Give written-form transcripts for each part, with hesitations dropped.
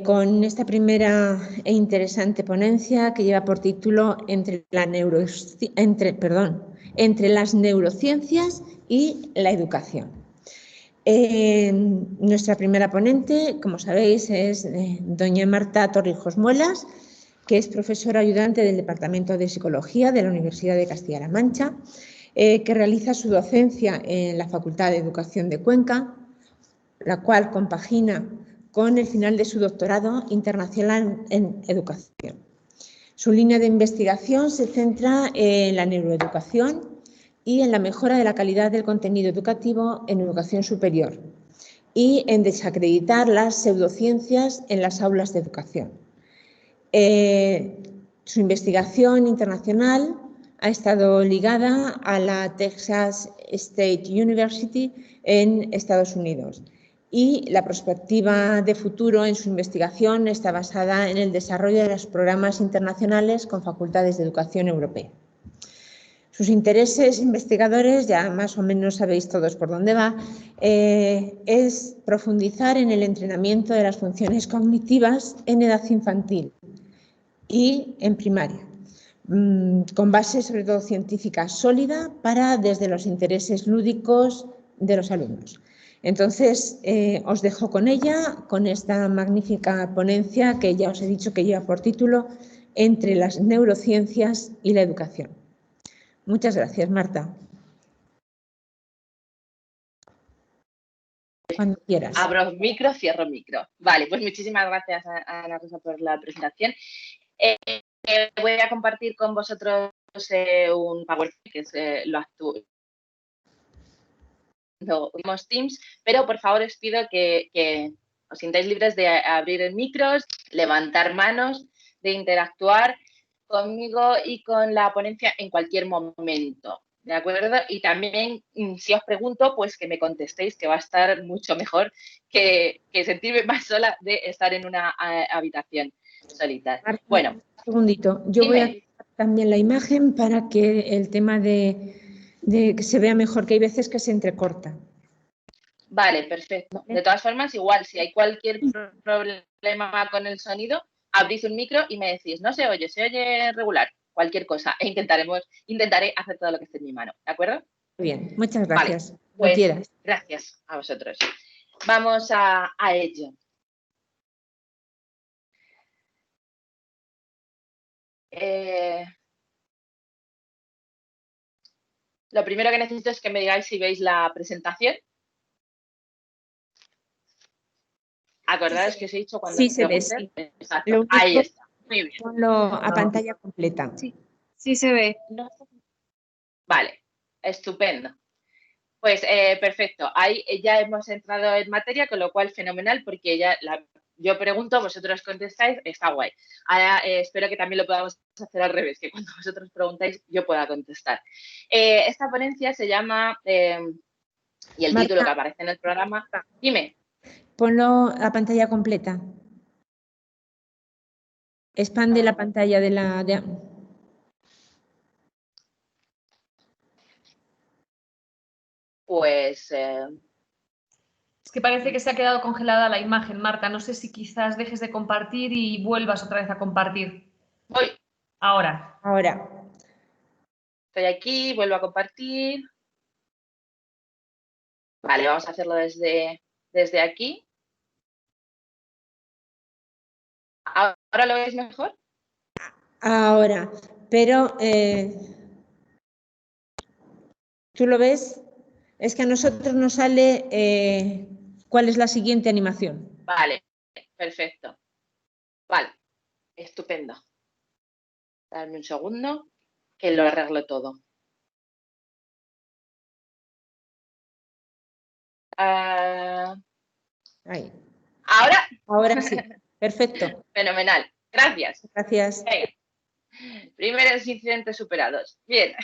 con esta primera e interesante ponencia que lleva por título entre las neurociencias y la educación. Nuestra primera ponente, como sabéis, es doña Marta Torrijos Muelas, que es profesora ayudante del Departamento de Psicología de la Universidad de Castilla-La Mancha, que realiza su docencia en la Facultad de Educación de Cuenca, la cual compagina con el final de su doctorado internacional en educación. Su línea de investigación se centra en la neuroeducación y en la mejora de la calidad del contenido educativo en educación superior y en desacreditar las pseudociencias en las aulas de educación. Su investigación internacional ha estado ligada a la Texas State University en Estados Unidos y la perspectiva de futuro en su investigación está basada en el desarrollo de los programas internacionales con facultades de educación europea. Sus intereses investigadores, ya más o menos sabéis todos por dónde va, es profundizar en el entrenamiento de las funciones cognitivas en edad infantil y en primaria, con base sobre todo científica sólida para desde los intereses lúdicos de los alumnos. Entonces, os dejo con ella, con esta magnífica ponencia que ya os he dicho que lleva por título Entre las neurociencias y la educación. Muchas gracias, Marta. Cuando quieras. Abro micro, cierro micro. Vale, pues muchísimas gracias, Ana Rosa, por la presentación. Voy a compartir con vosotros un PowerPoint que es lo últimos Teams, pero por favor os pido que os sintáis libres de abrir el micro, levantar manos, de interactuar conmigo y con la ponencia en cualquier momento, ¿de acuerdo? Y también, si os pregunto, pues que me contestéis, que va a estar mucho mejor que sentirme más sola de estar en una habitación solita. Marta, bueno, un segundito. Yo voy a quitar también la imagen para que el tema de que se vea mejor, que hay veces que se entrecorta. Vale, perfecto. De todas formas, igual, si hay cualquier problema con el sonido, abrís un micro y me decís, no se oye regular, cualquier cosa. E intentaré hacer todo lo que esté en mi mano, ¿de acuerdo? Bien, muchas gracias. Vale, pues gracias a vosotros. Vamos a ello. Lo primero que necesito es que me digáis si veis la presentación. ¿Acordáis que os he dicho cuando sí se ve, sí. Exacto, ahí está. Muy bien. Ponlo a pantalla completa. Sí se ve. Vale, estupendo. Pues perfecto, ahí ya hemos entrado en materia, con lo cual fenomenal, porque ya yo pregunto, vosotros contestáis, está guay. Ahora espero que también lo podamos hacer al revés, que cuando vosotros preguntáis yo pueda contestar. Esta ponencia se llama, y el título que aparece en el programa, dime. Ponlo a pantalla completa. Expande la pantalla de la... Pues... Es que parece que se ha quedado congelada la imagen, Marta. No sé si quizás dejes de compartir y vuelvas otra vez a compartir. Voy. Ahora. Estoy aquí, vuelvo a compartir. Vale, vamos a hacerlo desde aquí. ¿Ahora lo veis mejor? Ahora, pero ¿tú lo ves? Es que a nosotros nos sale cuál es la siguiente animación. Vale, perfecto. Vale, estupendo. Dame un segundo que lo arreglo todo. Ahí. ¿Ahora? Ahora sí, perfecto. Fenomenal, gracias. Gracias. Primeros incidentes superados. Bien.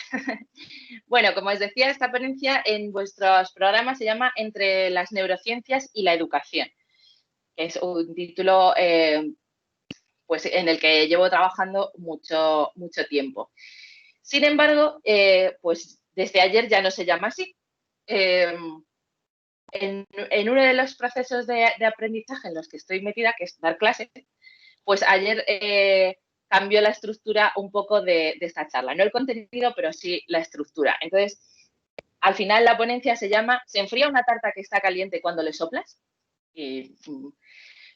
Bueno, como os decía, esta ponencia en vuestros programas se llama Entre las neurociencias y la educación. Es un título pues, en el que llevo trabajando mucho tiempo. Sin embargo, pues desde ayer ya no se llama así. en uno de los procesos de aprendizaje en los que estoy metida, que es dar clases, pues ayer cambió la estructura un poco de esta charla. No el contenido, pero sí la estructura. Entonces, al final la ponencia se llama ¿Se enfría una tarta que está caliente cuando le soplas? Y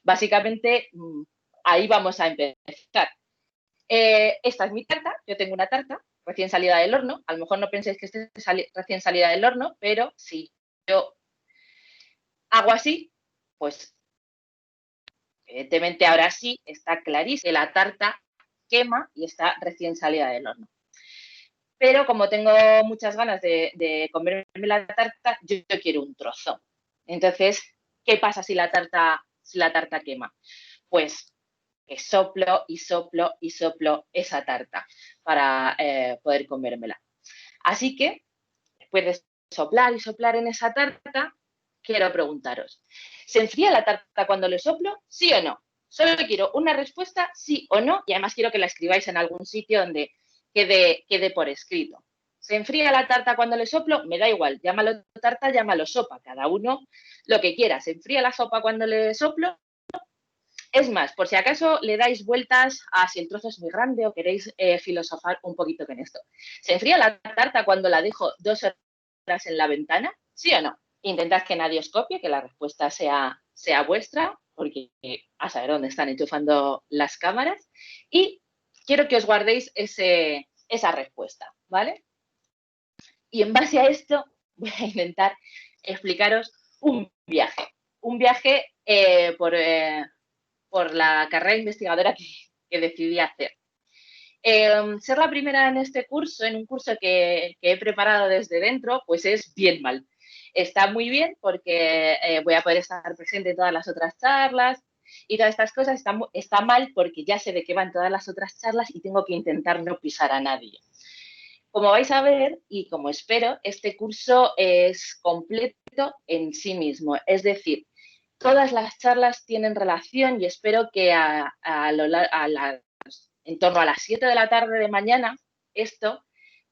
básicamente ahí vamos a empezar. Esta es mi tarta, yo tengo una tarta recién salida del horno. A lo mejor no penséis que esté recién salida del horno, pero si yo hago así, pues evidentemente ahora sí está clarísimo que la tarta quema y está recién salida del horno. Pero como tengo muchas ganas de comerme la tarta, yo quiero un trozo. Entonces, ¿qué pasa si la tarta quema? Pues que soplo y soplo y soplo esa tarta para poder comérmela. Así que, después de soplar y soplar en esa tarta, quiero preguntaros, ¿se enfría la tarta cuando le soplo? ¿Sí o no? Solo quiero una respuesta, sí o no, y además quiero que la escribáis en algún sitio donde quede por escrito. ¿Se enfría la tarta cuando le soplo? Me da igual, llámalo tarta, llámalo sopa, cada uno lo que quiera. ¿Se enfría la sopa cuando le soplo? Es más, por si acaso le dais vueltas a si el trozo es muy grande o queréis filosofar un poquito con esto. ¿Se enfría la tarta cuando la dejo 2 horas en la ventana? ¿Sí o no? Intentad que nadie os copie, que la respuesta sea vuestra, porque a saber dónde están enchufando las cámaras. Y quiero que os guardéis esa respuesta, ¿vale? Y en base a esto voy a intentar explicaros un viaje. Un viaje por la carrera investigadora que decidí hacer. Ser la primera en este curso, en un curso que he preparado desde dentro, pues es bien mal. Está muy bien porque voy a poder estar presente en todas las otras charlas y todas estas cosas. Está mal porque ya sé de qué van todas las otras charlas y tengo que intentar no pisar a nadie. Como vais a ver y como espero, este curso es completo en sí mismo. Es decir, todas las charlas tienen relación y espero que en torno a las 7 de la tarde de mañana esto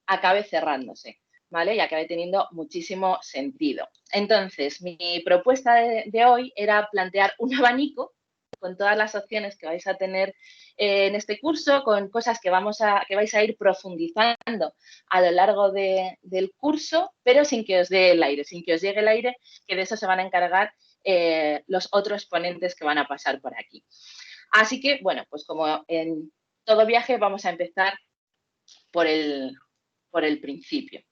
acabe cerrándose, ¿vale? Y acabe teniendo muchísimo sentido. Entonces, mi propuesta de hoy era plantear un abanico con todas las opciones que vais a tener en este curso, con cosas que vais a ir profundizando a lo largo del curso, pero sin que os dé el aire, sin que os llegue el aire, que de eso se van a encargar los otros ponentes que van a pasar por aquí. Así que, bueno, pues como en todo viaje vamos a empezar por el principio.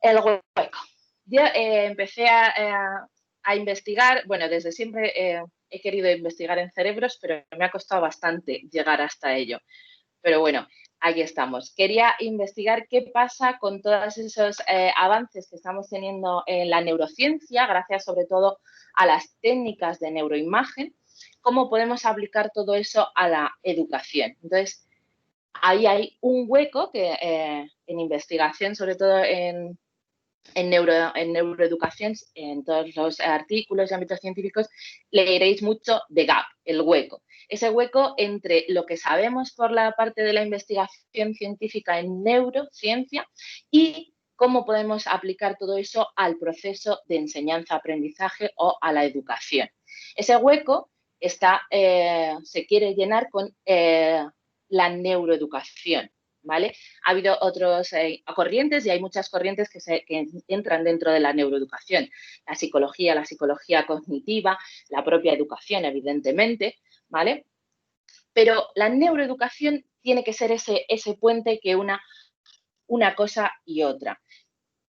El hueco. Yo empecé a investigar, bueno, desde siempre he querido investigar en cerebros, pero me ha costado bastante llegar hasta ello. Pero bueno, aquí estamos. Quería investigar qué pasa con todos esos avances que estamos teniendo en la neurociencia, gracias sobre todo a las técnicas de neuroimagen, cómo podemos aplicar todo eso a la educación. Entonces, ahí hay un hueco que en investigación, sobre todo en neuroeducación, en todos los artículos y ámbitos científicos, leeréis mucho de gap, el hueco. Ese hueco entre lo que sabemos por la parte de la investigación científica en neurociencia y cómo podemos aplicar todo eso al proceso de enseñanza-aprendizaje o a la educación. Ese hueco se quiere llenar con la neuroeducación, ¿vale? Ha habido otras corrientes y hay muchas corrientes que entran dentro de la neuroeducación. La psicología cognitiva, la propia educación, evidentemente, ¿vale? Pero la neuroeducación tiene que ser ese puente que una cosa y otra.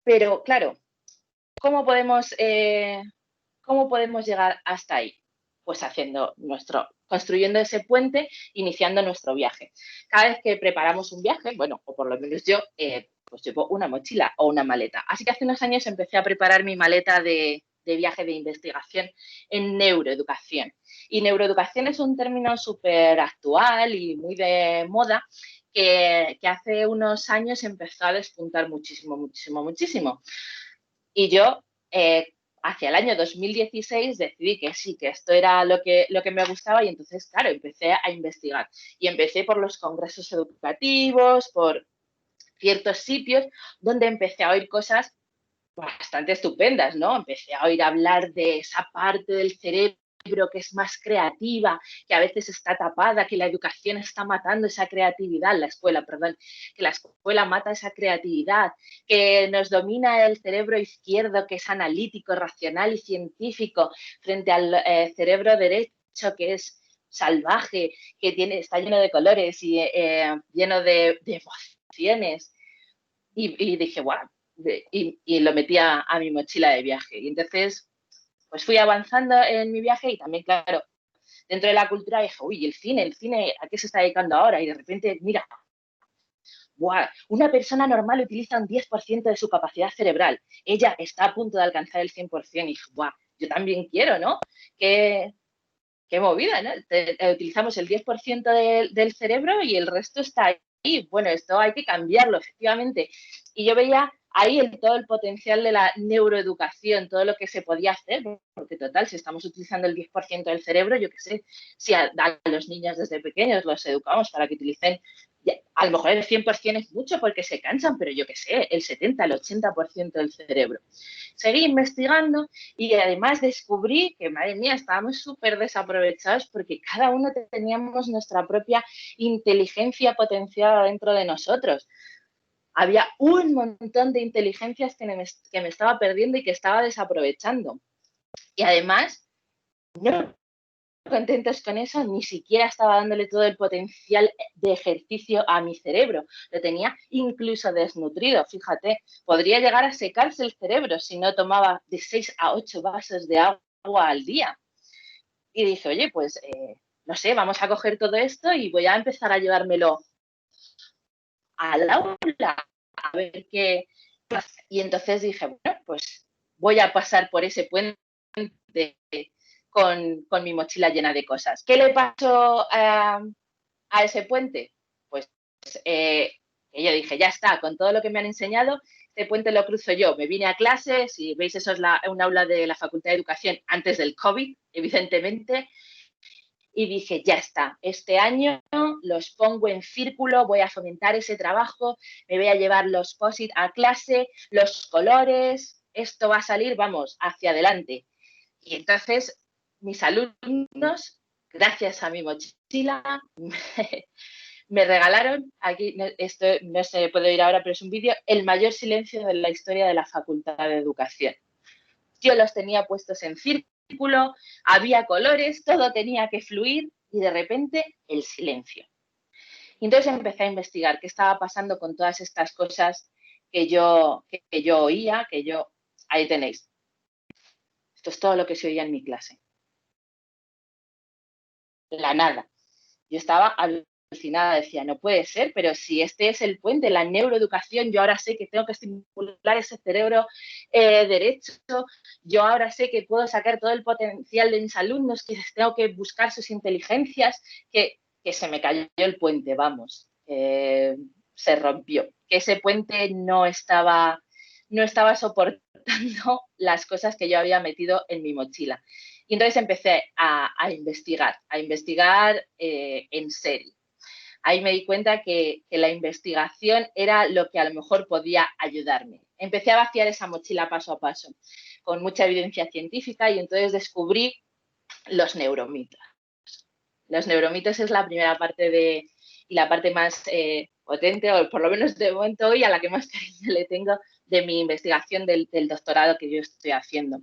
Pero, claro, ¿cómo podemos llegar hasta ahí? Pues construyendo ese puente, iniciando nuestro viaje. Cada vez que preparamos un viaje, bueno, o por lo menos yo, pues llevo una mochila o una maleta. Así que hace unos años empecé a preparar mi maleta de viaje de investigación en neuroeducación. Y neuroeducación es un término súper actual y muy de moda que hace unos años empezó a despuntar muchísimo, muchísimo, muchísimo. Y yo hacia el año 2016 decidí que sí, que esto era lo que me gustaba y entonces, claro, empecé a investigar. Y empecé por los congresos educativos, por ciertos sitios donde empecé a oír cosas bastante estupendas, ¿no? Empecé a oír hablar de esa parte del cerebro que es más creativa, que a veces está tapada, que la educación está matando esa creatividad, la escuela, perdón, que la escuela mata esa creatividad, que nos domina el cerebro izquierdo, que es analítico, racional y científico, frente al cerebro derecho, que es salvaje, que está lleno de colores y lleno de emociones. Y dije, guau, y lo metí a mi mochila de viaje. Y entonces, pues fui avanzando en mi viaje y también, claro, dentro de la cultura dije, uy, el cine, ¿a qué se está dedicando ahora? Y de repente, mira, wow, una persona normal utiliza un 10% de su capacidad cerebral. Ella está a punto de alcanzar el 100%. Y dije, wow, yo también quiero, ¿no? Qué movida, ¿no? Utilizamos el 10% del cerebro y el resto está ahí. Bueno, esto hay que cambiarlo, efectivamente. Y yo veía ahí todo el potencial de la neuroeducación, todo lo que se podía hacer, porque total, si estamos utilizando el 10% del cerebro, yo qué sé, si a los niños desde pequeños los educamos para que utilicen, a lo mejor el 100% es mucho porque se cansan, pero yo qué sé, el 70, el 80% del cerebro. Seguí investigando y además descubrí que, madre mía, estábamos súper desaprovechados porque cada uno teníamos nuestra propia inteligencia potenciada dentro de nosotros. Había un montón de inteligencias que me estaba perdiendo y que estaba desaprovechando. Y además, no contentos con eso, ni siquiera estaba dándole todo el potencial de ejercicio a mi cerebro. Lo tenía incluso desnutrido, fíjate. Podría llegar a secarse el cerebro si no tomaba de 6 a 8 vasos de agua al día. Y dije, oye, pues, no sé, vamos a coger todo esto y voy a empezar a llevármelo al aula, a ver qué pasa. Y entonces dije, bueno, pues voy a pasar por ese puente con mi mochila llena de cosas. ¿Qué le pasó a ese puente? Pues que yo dije, ya está, con todo lo que me han enseñado, este puente lo cruzo yo. Me vine a clase, si veis, eso es un aula de la Facultad de Educación antes del COVID, evidentemente, y dije, ya está, este año los pongo en círculo, voy a fomentar ese trabajo, me voy a llevar los post-it a clase, los colores, esto va a salir, vamos, hacia adelante. Y entonces mis alumnos, gracias a mi mochila, me regalaron, aquí esto no se puede oír ahora, pero es un vídeo, el mayor silencio de la historia de la Facultad de Educación. Yo los tenía puestos en círculo, había colores, todo tenía que fluir y de repente el silencio. Y entonces empecé a investigar qué estaba pasando con todas estas cosas que yo oía, ahí tenéis. Esto es todo lo que se oía en mi clase. La nada. Yo estaba alucinada, decía, no puede ser, pero si este es el puente, la neuroeducación, yo ahora sé que tengo que estimular ese cerebro derecho, yo ahora sé que puedo sacar todo el potencial de mis alumnos, que tengo que buscar sus inteligencias, que se me cayó el puente, vamos, se rompió, que ese puente no estaba soportando las cosas que yo había metido en mi mochila. Y entonces empecé a investigar en serio. Ahí me di cuenta que la investigación era lo que a lo mejor podía ayudarme. Empecé a vaciar esa mochila paso a paso, con mucha evidencia científica, y entonces descubrí los neuromitos. Los neuromitos es la primera parte y la parte más potente, o por lo menos de momento hoy, a la que más cariño le tengo de mi investigación del doctorado que yo estoy haciendo.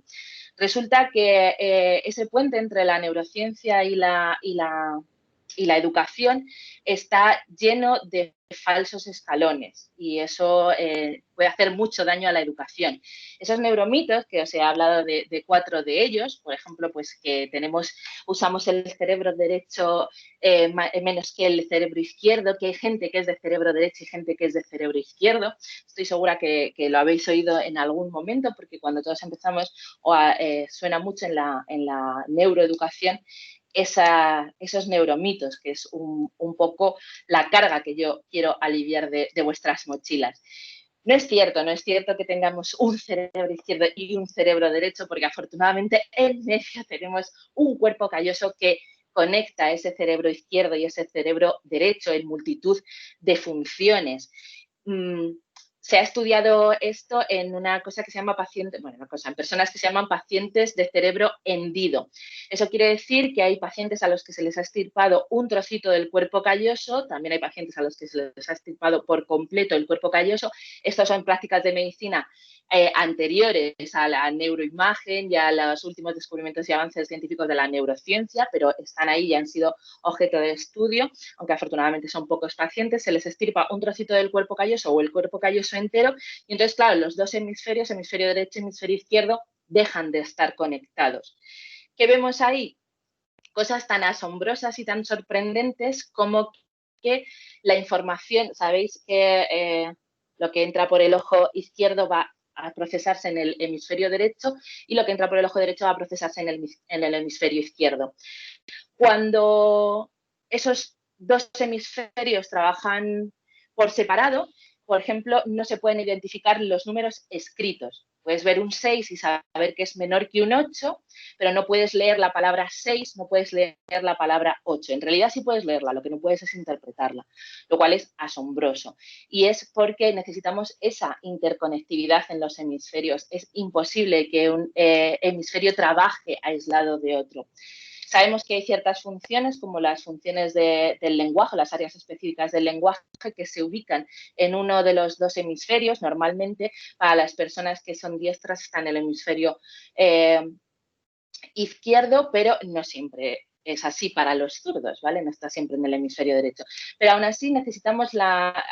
Resulta que ese puente entre la neurociencia y la educación está lleno de falsos escalones y eso puede hacer mucho daño a la educación. Esos neuromitos, que os he hablado de 4 de ellos, por ejemplo, pues que usamos el cerebro derecho menos que el cerebro izquierdo, que hay gente que es de cerebro derecho y gente que es de cerebro izquierdo. Estoy segura que lo habéis oído en algún momento, porque cuando todos empezamos suena mucho en la neuroeducación esos neuromitos, que es un poco la carga que yo quiero aliviar de vuestras mochilas. No es cierto que tengamos un cerebro izquierdo y un cerebro derecho, porque afortunadamente en medio tenemos un cuerpo calloso que conecta ese cerebro izquierdo y ese cerebro derecho en multitud de funciones. se ha estudiado esto en una cosa que se llama en personas que se llaman pacientes de cerebro hendido. Eso quiere decir que hay pacientes a los que se les ha extirpado un trocito del cuerpo calloso, también hay pacientes a los que se les ha extirpado por completo el cuerpo calloso. Estas son prácticas de medicina anteriores a la neuroimagen y a los últimos descubrimientos y avances científicos de la neurociencia, pero están ahí y han sido objeto de estudio, aunque afortunadamente son pocos pacientes. Se les extirpa un trocito del cuerpo calloso o el cuerpo calloso entero y entonces, claro, los dos hemisferios, hemisferio derecho y hemisferio izquierdo, dejan de estar conectados. ¿Qué vemos ahí? Cosas tan asombrosas y tan sorprendentes como que la información, sabéis que lo que entra por el ojo izquierdo va a procesarse en el hemisferio derecho y lo que entra por el ojo derecho va a procesarse en el hemisferio izquierdo. Cuando esos dos hemisferios trabajan por separado, por ejemplo, no se pueden identificar los números escritos. Puedes ver un 6 y saber que es menor que un 8, pero no puedes leer la palabra 6, no puedes leer la palabra 8. En realidad sí puedes leerla, lo que no puedes es interpretarla, lo cual es asombroso. Y es porque necesitamos esa interconectividad en los hemisferios. Es imposible que un hemisferio trabaje aislado de otro. Sabemos que hay ciertas funciones, como las funciones del lenguaje, las áreas específicas del lenguaje, que se ubican en uno de los dos hemisferios. Normalmente, para las personas que son diestras, está en el hemisferio izquierdo, pero no siempre es así para los zurdos, ¿vale? No está siempre en el hemisferio derecho. Pero aún así necesitamos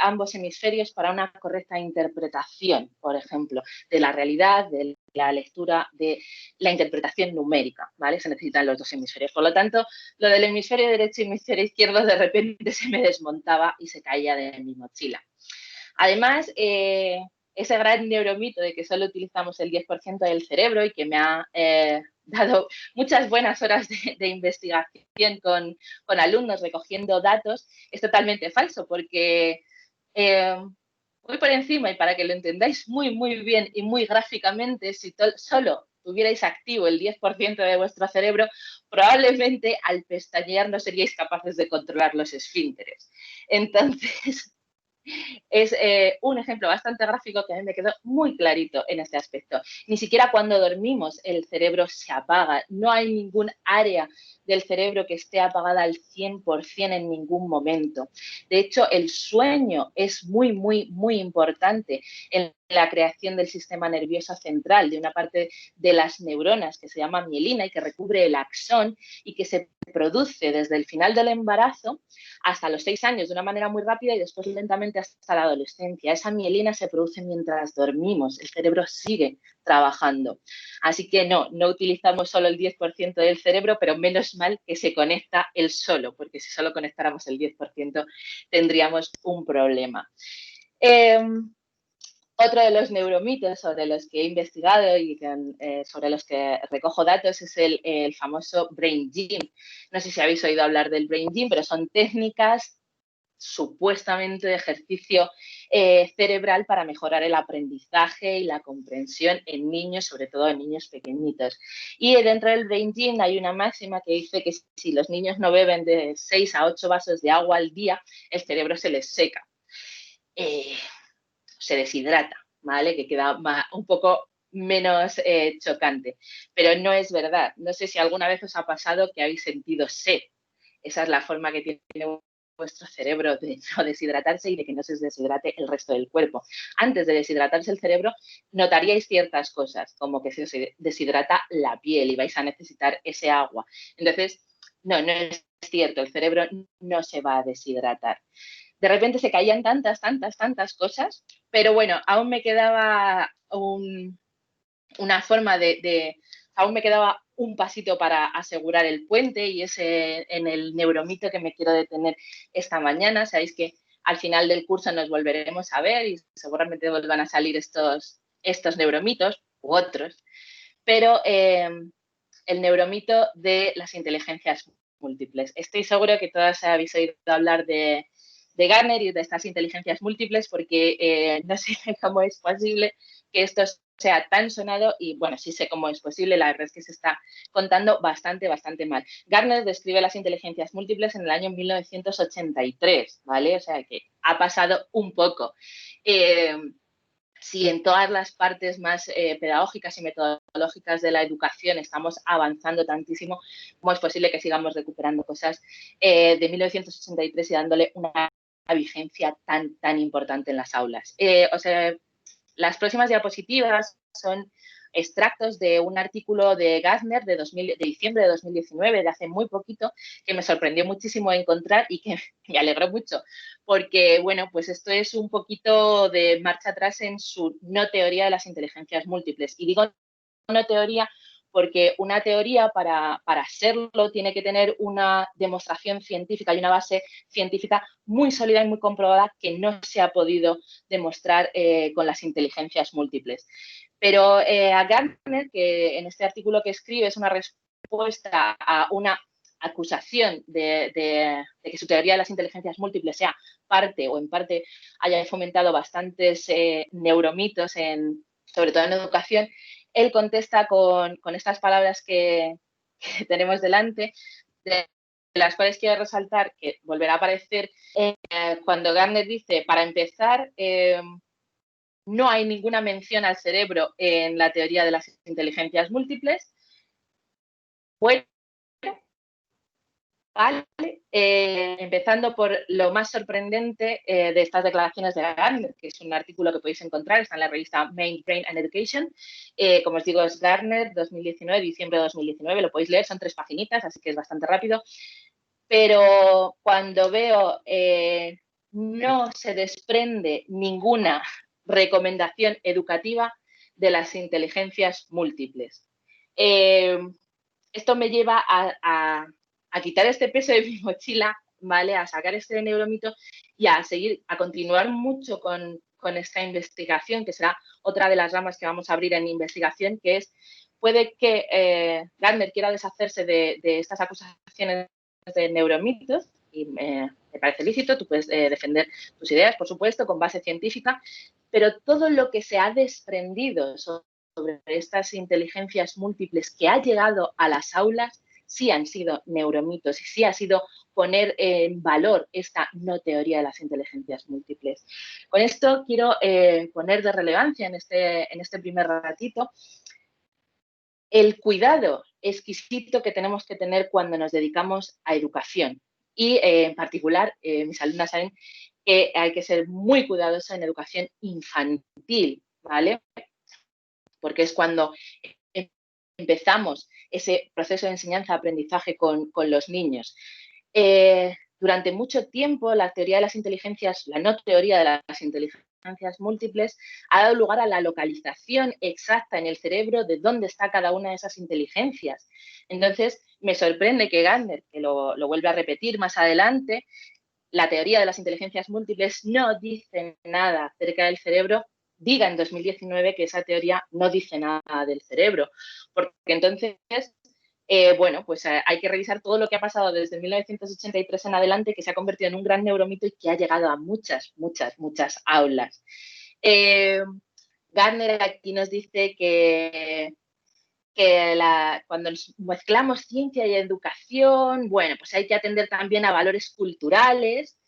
ambos hemisferios para una correcta interpretación, por ejemplo, de la realidad, de la lectura, de la interpretación numérica, ¿vale? Se necesitan los dos hemisferios. Por lo tanto, lo del hemisferio derecho y hemisferio izquierdo de repente se me desmontaba y se caía de mi mochila. Además, ese gran neuromito de que solo utilizamos el 10% del cerebro y que me ha dado muchas buenas horas de investigación con alumnos recogiendo datos, es totalmente falso porque muy por encima, y para que lo entendáis muy, muy bien y muy gráficamente, si solo tuvierais activo el 10% de vuestro cerebro, probablemente al pestañear no seríais capaces de controlar los esfínteres. Entonces, es un ejemplo bastante gráfico que a mí me quedó muy clarito en este aspecto. Ni siquiera cuando dormimos el cerebro se apaga. No hay ningún área del cerebro que esté apagada al 100% en ningún momento. De hecho, el sueño es muy, muy, muy importante en la creación del sistema nervioso central, de una parte de las neuronas que se llama mielina y que recubre el axón y que se produce desde el final del embarazo hasta los 6 años de una manera muy rápida y después lentamente hasta la adolescencia. Esa mielina se produce mientras dormimos, el cerebro sigue trabajando. Así que no utilizamos solo el 10% del cerebro, pero menos mal que se conecta él solo, porque si solo conectáramos el 10% tendríamos un problema. Otro de los neuromitos sobre los que he investigado y sobre los que recojo datos es el famoso Brain Gym. No sé si habéis oído hablar del Brain Gym, pero son técnicas supuestamente de ejercicio cerebral para mejorar el aprendizaje y la comprensión en niños, sobre todo en niños pequeñitos. Y dentro del Brain Gym hay una máxima que dice que si los niños no beben de 6 a 8 vasos de agua al día, el cerebro se les seca. Se deshidrata, ¿vale? Que queda un poco menos chocante. Pero no es verdad. No sé si alguna vez os ha pasado que habéis sentido sed. Esa es la forma que tiene vuestro cerebro de no deshidratarse y de que no se deshidrate el resto del cuerpo. Antes de deshidratarse el cerebro, notaríais ciertas cosas, como que se deshidrata la piel y vais a necesitar ese agua. Entonces, no es cierto, el cerebro no se va a deshidratar. De repente se caían tantas cosas, pero bueno, aún me quedaba una forma aún me quedaba un pasito para asegurar el puente y es en el neuromito que me quiero detener esta mañana. Sabéis que al final del curso nos volveremos a ver y seguramente vuelvan a salir estos neuromitos u otros, pero el neuromito de las inteligencias múltiples. Estoy seguro que todas habéis oído hablar de Gardner y de estas inteligencias múltiples porque no sé cómo es posible que esto sea tan sonado y, bueno, sí sé cómo es posible, la verdad es que se está contando bastante mal. Gardner describe las inteligencias múltiples en el año 1983, ¿vale? O sea que ha pasado un poco. si en todas las partes más pedagógicas y metodológicas de la educación estamos avanzando tantísimo, ¿cómo es posible que sigamos recuperando cosas de 1983 y dándole una vigencia tan importante en las aulas? O sea, las próximas diapositivas son extractos de un artículo de Gardner de diciembre de 2019, de hace muy poquito, que me sorprendió muchísimo encontrar y que me alegró mucho, porque, bueno, pues esto es un poquito de marcha atrás en su no teoría de las inteligencias múltiples. Y digo no teoría porque una teoría para serlo tiene que tener una demostración científica y una base científica muy sólida y muy comprobada que no se ha podido demostrar con las inteligencias múltiples. Pero a Gardner, que en este artículo que escribe es una respuesta a una acusación de que su teoría de las inteligencias múltiples sea parte o en parte haya fomentado bastantes neuromitos, sobre todo en educación, él contesta con estas palabras que tenemos delante, de las cuales quiero resaltar, que volverá a aparecer cuando Gardner dice, para empezar, no hay ninguna mención al cerebro en la teoría de las inteligencias múltiples. Bueno, vale. Empezando por lo más sorprendente de estas declaraciones de Gardner, que es un artículo que podéis encontrar, está en la revista Main Brain and Education. Como os digo, es Gardner, 2019, diciembre de 2019, lo podéis leer, son 3 paginitas, así que es bastante rápido. Pero cuando veo no se desprende ninguna recomendación educativa de las inteligencias múltiples. Esto me lleva a quitar este peso de mi mochila, ¿vale? A sacar este neuromito y a continuar mucho con esta investigación, que será otra de las ramas que vamos a abrir en investigación, que es, puede que Gardner quiera deshacerse de estas acusaciones de neuromitos, y me parece lícito, tú puedes defender tus ideas, por supuesto, con base científica, pero todo lo que se ha desprendido sobre estas inteligencias múltiples que ha llegado a las aulas sí han sido neuromitos y sí ha sido poner en valor esta no teoría de las inteligencias múltiples. Con esto quiero poner de relevancia en este primer ratito el cuidado exquisito que tenemos que tener cuando nos dedicamos a educación. Y en particular, mis alumnas saben que hay que ser muy cuidadosa en educación infantil, ¿vale? Porque es cuando empezamos ese proceso de enseñanza-aprendizaje con los niños. Durante mucho tiempo, la teoría de las inteligencias, la no teoría de las inteligencias múltiples, ha dado lugar a la localización exacta en el cerebro de dónde está cada una de esas inteligencias. Entonces, me sorprende que Gardner, que lo vuelve a repetir más adelante, la teoría de las inteligencias múltiples no dice nada acerca del cerebro, diga en 2019 que esa teoría no dice nada del cerebro, porque entonces, bueno, pues hay que revisar todo lo que ha pasado desde 1983 en adelante, que se ha convertido en un gran neuromito y que ha llegado a muchas aulas. Gardner aquí nos dice que cuando mezclamos ciencia y educación, bueno, pues hay que atender también a valores culturales.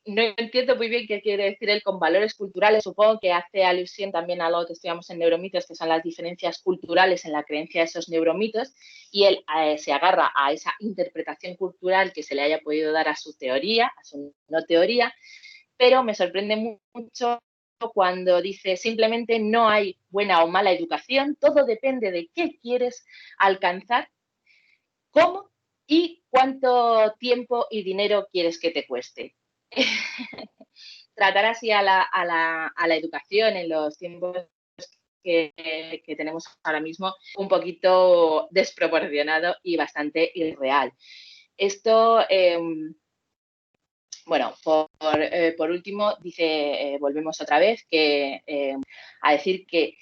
No entiendo muy bien qué quiere decir él con valores culturales. Supongo que hace alusión también a lo que estudiamos en neuromitos, que son las diferencias culturales en la creencia de esos neuromitos, y él se agarra a esa interpretación cultural que se le haya podido dar a su teoría, a su no teoría, pero me sorprende mucho cuando dice simplemente no hay buena o mala educación, todo depende de qué quieres alcanzar, cómo y cuánto tiempo y dinero quieres que te cueste. Tratar así a la educación en los tiempos que tenemos ahora mismo un poquito desproporcionado y bastante irreal. Esto, bueno, por último, dice, volvemos otra vez, a decir que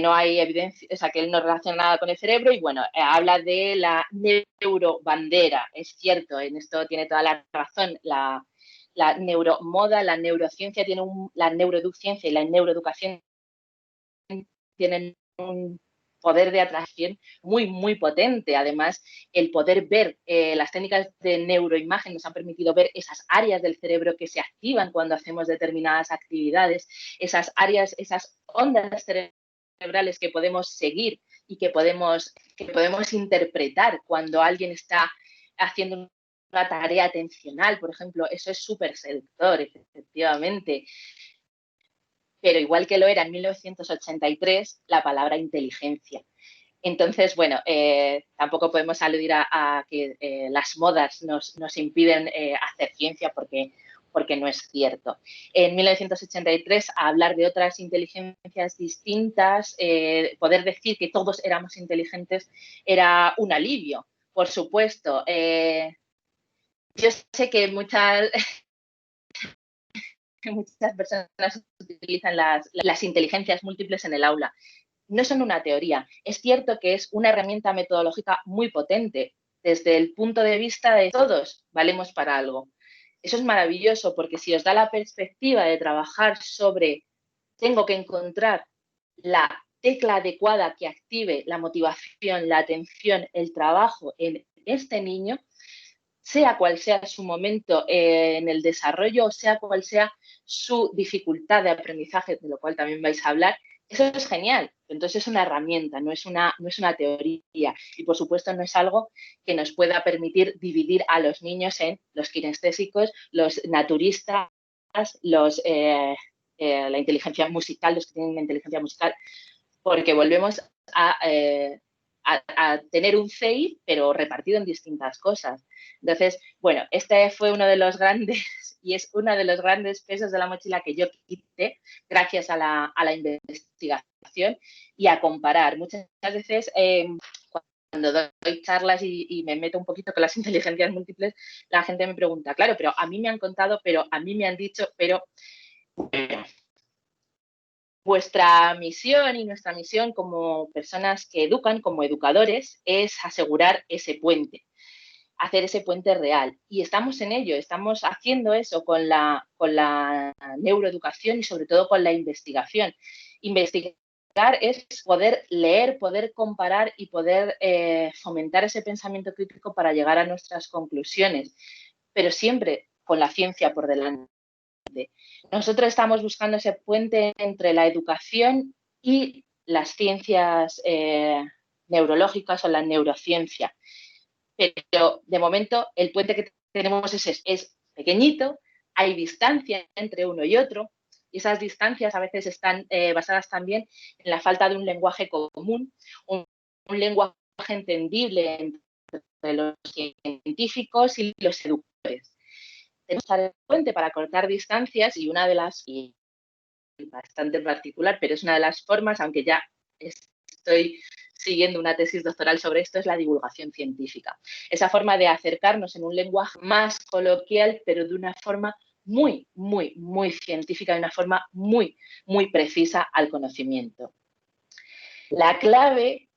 no hay evidencia, o sea, que él no relaciona nada con el cerebro y, bueno, habla de la neurobandera. Es cierto, en esto tiene toda la razón. La neuromoda, la neurociencia, la neuroeduciencia y la neuroeducación tienen poder de atracción muy, muy potente. Además, el poder ver las técnicas de neuroimagen nos han permitido ver esas áreas del cerebro que se activan cuando hacemos determinadas actividades, esas áreas, esas ondas cerebrales que podemos seguir y que podemos interpretar cuando alguien está haciendo una tarea atencional, por ejemplo. Eso es súper seductor, efectivamente. Pero igual que lo era en 1983, la palabra inteligencia. Entonces, bueno, tampoco podemos aludir a que las modas nos impiden hacer ciencia porque no es cierto. En 1983, a hablar de otras inteligencias distintas, poder decir que todos éramos inteligentes era un alivio, por supuesto. Yo sé que muchas personas utilizan las inteligencias múltiples en el aula. No son una teoría. Es cierto que es una herramienta metodológica muy potente. Desde el punto de vista de todos valemos para algo. Eso es maravilloso porque si os da la perspectiva de trabajar sobre tengo que encontrar la tecla adecuada que active la motivación, la atención, el trabajo en este niño, sea cual sea su momento en el desarrollo, o sea cual sea su dificultad de aprendizaje, de lo cual también vais a hablar, eso es genial. Entonces es una herramienta, no es una teoría. Y por supuesto no es algo que nos pueda permitir dividir a los niños en los kinestésicos, los naturistas, la inteligencia musical, los que tienen inteligencia musical, porque volvemos a tener un CI, pero repartido en distintas cosas. Entonces, bueno, este fue uno de los grandes y es uno de los grandes pesos de la mochila que yo quité gracias a la investigación y a comparar. Muchas veces cuando doy charlas y me meto un poquito con las inteligencias múltiples, la gente me pregunta, claro, pero a mí me han contado, pero a mí me han dicho, pero vuestra misión y nuestra misión como personas que educan, como educadores, es asegurar ese puente, hacer ese puente real. Y estamos en ello, estamos haciendo eso con la neuroeducación y sobre todo con la investigación. Investigar es poder leer, poder comparar y poder fomentar ese pensamiento crítico para llegar a nuestras conclusiones, pero siempre con la ciencia por delante. Nosotros estamos buscando ese puente entre la educación y las ciencias neurológicas o la neurociencia. Pero de momento el puente que tenemos es pequeñito, hay distancia entre uno y otro y esas distancias a veces están basadas también en la falta de un lenguaje común, un lenguaje entendible entre los científicos y los educadores. Tenemos que usar el puente para cortar distancias y una de las, y bastante particular, pero es una de las formas, aunque ya estoy siguiendo una tesis doctoral sobre esto, es la divulgación científica. Esa forma de acercarnos en un lenguaje más coloquial, pero de una forma muy, muy, muy científica, de una forma muy, muy precisa al conocimiento. La clave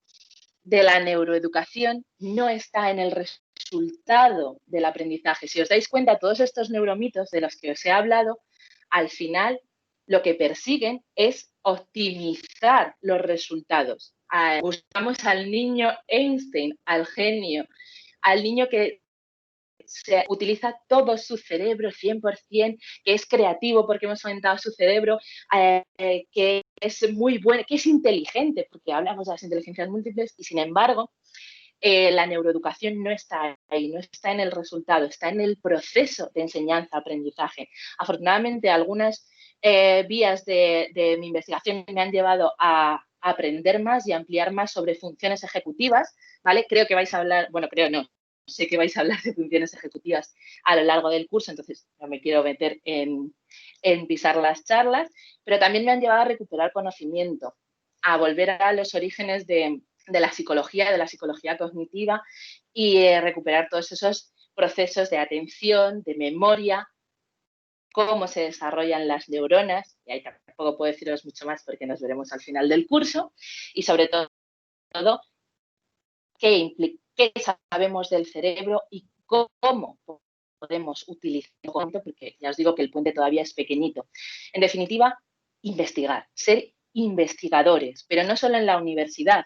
de la neuroeducación no está en el resultado del aprendizaje. Si os dais cuenta, todos estos neuromitos de los que os he hablado, al final lo que persiguen es optimizar los resultados. Buscamos al niño Einstein, al genio, al niño que se utiliza todo su cerebro 100%, que es creativo porque hemos aumentado su cerebro, que es muy bueno, que es inteligente, porque hablamos de las inteligencias múltiples y sin embargo la neuroeducación no está ahí, no está en el resultado, está en el proceso de enseñanza-aprendizaje. Afortunadamente, algunas vías de mi investigación me han llevado a aprender más y ampliar más sobre funciones ejecutivas, ¿vale? Creo que vais a hablar, bueno, creo no, sé que vais a hablar de funciones ejecutivas a lo largo del curso, entonces no me quiero meter en pisar las charlas, pero también me han llevado a recuperar conocimiento, a volver a los orígenes de la psicología cognitiva y recuperar todos esos procesos de atención, de memoria, cómo se desarrollan las neuronas, y ahí tampoco puedo deciros mucho más porque nos veremos al final del curso, y sobre todo qué sabemos del cerebro y cómo podemos utilizarlo, porque ya os digo que el puente todavía es pequeñito. En definitiva, investigar, ser investigadores, pero no solo en la universidad,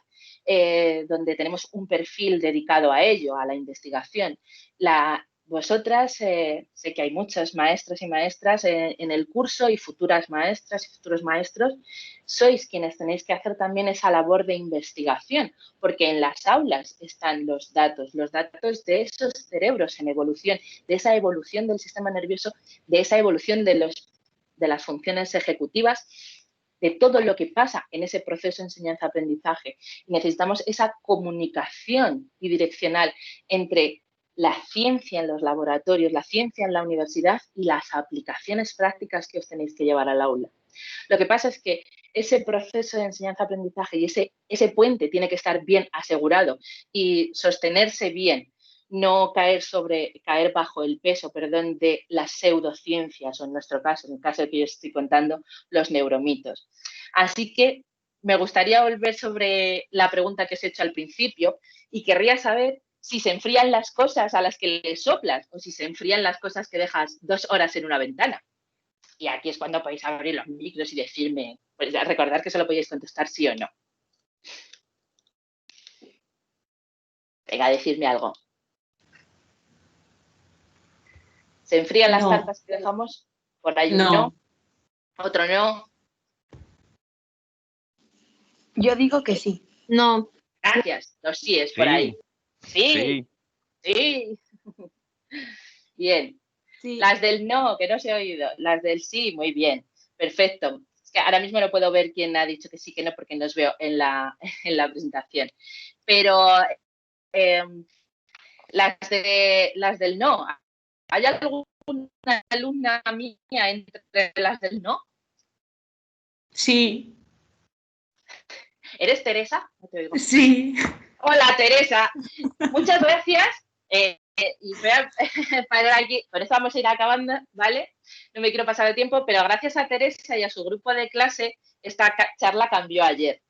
donde tenemos un perfil dedicado a ello, a la investigación. Vosotras, sé que hay muchos maestros y maestras en el curso y futuras maestras y futuros maestros, sois quienes tenéis que hacer también esa labor de investigación, porque en las aulas están los datos de esos cerebros en evolución, de esa evolución del sistema nervioso, de esa evolución de las funciones ejecutivas, de todo lo que pasa en ese proceso de enseñanza-aprendizaje. Necesitamos esa comunicación bidireccional entre la ciencia en los laboratorios, la ciencia en la universidad y las aplicaciones prácticas que os tenéis que llevar al aula. Lo que pasa es que ese proceso de enseñanza-aprendizaje y ese puente tiene que estar bien asegurado y sostenerse bien, no caer bajo el peso, de las pseudociencias, o en nuestro caso, en el caso que yo estoy contando, los neuromitos. Así que me gustaría volver sobre la pregunta que os he hecho al principio y querría saber si se enfrían las cosas a las que le soplas o si se enfrían las cosas que dejas 2 horas en una ventana. Y aquí es cuando podéis abrir los micros y decirme, pues recordad que solo podéis contestar sí o no. Venga, decidme algo. ¿Se enfrían las tartas que dejamos? Por ahí no. Otro no. Yo digo que sí. No. Gracias. Los síes por ahí. Sí. Sí. Bien. Sí. Las del no, que no se ha oído. Las del sí, muy bien. Perfecto. Es que ahora mismo no puedo ver quién ha dicho que sí, que no, porque no os veo en la presentación. Pero las del no. ¿Hay alguna alumna mía entre las del no? Sí. ¿Eres Teresa? No te oigo. Sí. Hola, Teresa. Muchas gracias. Y voy a parar aquí. Por eso vamos a ir acabando, ¿vale? No me quiero pasar el tiempo, pero gracias a Teresa y a su grupo de clase, esta charla cambió ayer.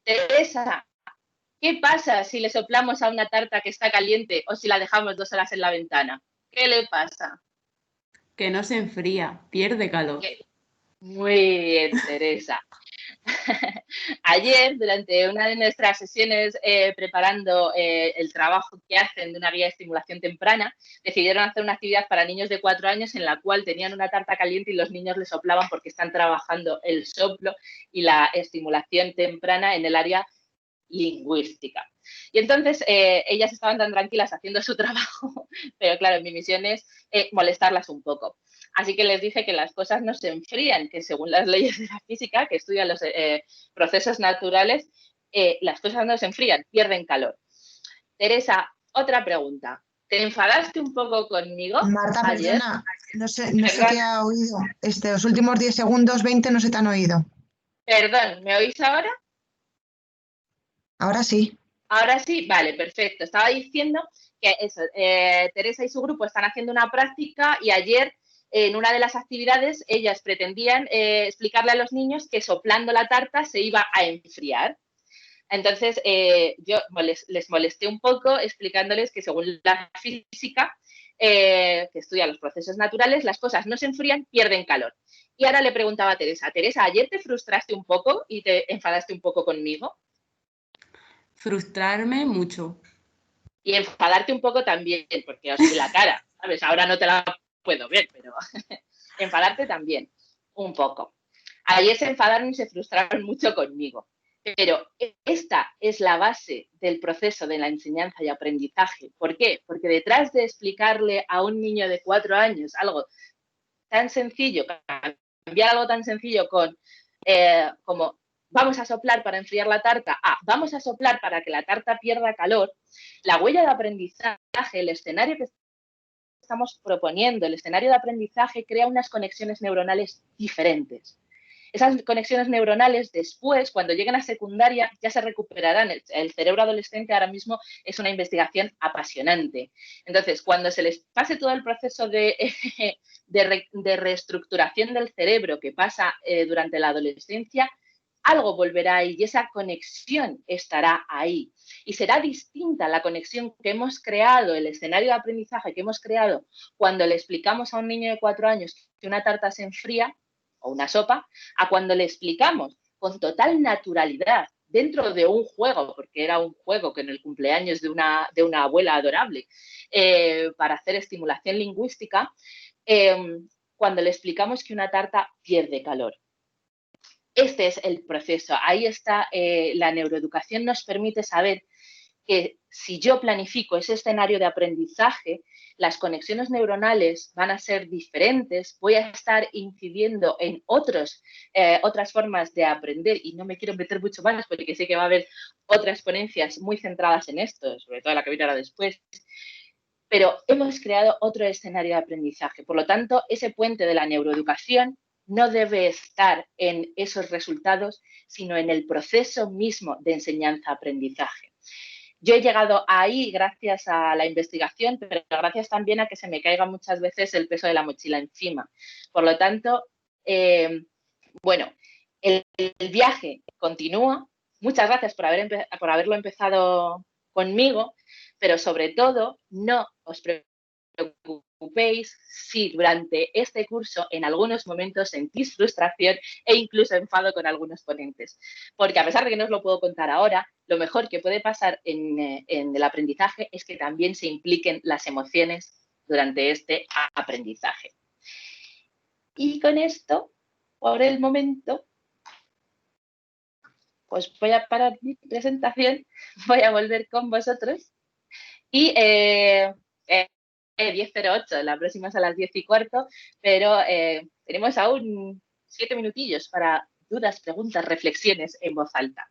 Teresa, ¿qué pasa si le soplamos a una tarta que está caliente o si la dejamos 2 horas en la ventana? ¿Qué le pasa? Que no se enfría, pierde calor. Muy bien, Teresa. Ayer, durante una de nuestras sesiones preparando el trabajo que hacen de una guía de estimulación temprana, decidieron hacer una actividad para niños de 4 años en la cual tenían una tarta caliente y los niños le soplaban porque están trabajando el soplo y la estimulación temprana en el área lingüística. Y entonces ellas estaban tan tranquilas haciendo su trabajo, pero claro, mi misión es molestarlas un poco. Así que les dije que las cosas no se enfrían, que según las leyes de la física, que estudian los procesos naturales, las cosas no se enfrían, pierden calor. Teresa, otra pregunta. ¿Te enfadaste un poco conmigo Marta, ayer? Perdona, no sé qué ha oído. Los últimos 10 segundos, 20 no se te han oído. Perdón, ¿me oís ahora? Ahora sí. Ahora sí, vale, perfecto. Estaba diciendo que eso, Teresa y su grupo están haciendo una práctica y ayer en una de las actividades ellas pretendían explicarle a los niños que soplando la tarta se iba a enfriar. Entonces yo les molesté un poco explicándoles que según la física, que estudia los procesos naturales, las cosas no se enfrían, pierden calor. Y ahora le preguntaba a Teresa, ¿ayer te frustraste un poco y te enfadaste un poco conmigo? Frustrarme mucho. Y enfadarte un poco también, porque os vi la cara, ¿sabes? Ahora no te la puedo ver, pero enfadarte también, un poco. Ayer se enfadaron y se frustraron mucho conmigo, pero esta es la base del proceso de la enseñanza y aprendizaje. ¿Por qué? Porque detrás de explicarle a un niño de 4 años algo tan sencillo, cambiar algo tan sencillo como vamos a soplar para enfriar la tarta, vamos a soplar para que la tarta pierda calor, la huella de aprendizaje, el escenario que estamos proponiendo, el escenario de aprendizaje crea unas conexiones neuronales diferentes. Esas conexiones neuronales después, cuando lleguen a secundaria, ya se recuperarán. El cerebro adolescente ahora mismo es una investigación apasionante. Entonces, cuando se les pase todo el proceso de reestructuración del cerebro que pasa durante la adolescencia, algo volverá ahí y esa conexión estará ahí. Y será distinta la conexión que hemos creado, el escenario de aprendizaje que hemos creado cuando le explicamos a un niño de 4 años que una tarta se enfría o una sopa, a cuando le explicamos con total naturalidad dentro de un juego, porque era un juego que en el cumpleaños de una abuela adorable, para hacer estimulación lingüística, cuando le explicamos que una tarta pierde calor. Este es el proceso. Ahí está, la neuroeducación nos permite saber que si yo planifico ese escenario de aprendizaje, las conexiones neuronales van a ser diferentes, voy a estar incidiendo en otras formas de aprender, y no me quiero meter mucho más porque sé que va a haber otras ponencias muy centradas en esto, sobre todo la que viene ahora después, pero hemos creado otro escenario de aprendizaje. Por lo tanto, ese puente de la neuroeducación no debe estar en esos resultados, sino en el proceso mismo de enseñanza-aprendizaje. Yo he llegado ahí gracias a la investigación, pero gracias también a que se me caiga muchas veces el peso de la mochila encima. Por lo tanto, bueno, el viaje continúa. Muchas gracias por haberlo empezado conmigo, pero sobre todo no os preocupéis si durante este curso en algunos momentos sentís frustración e incluso enfado con algunos ponentes. Porque a pesar de que no os lo puedo contar ahora, lo mejor que puede pasar en el aprendizaje es que también se impliquen las emociones durante este aprendizaje. Y con esto, por el momento, pues voy a parar mi presentación, voy a volver con vosotros y 10:08, la próxima es a las 10:15, pero tenemos aún 7 minutillos para dudas, preguntas, reflexiones en voz alta.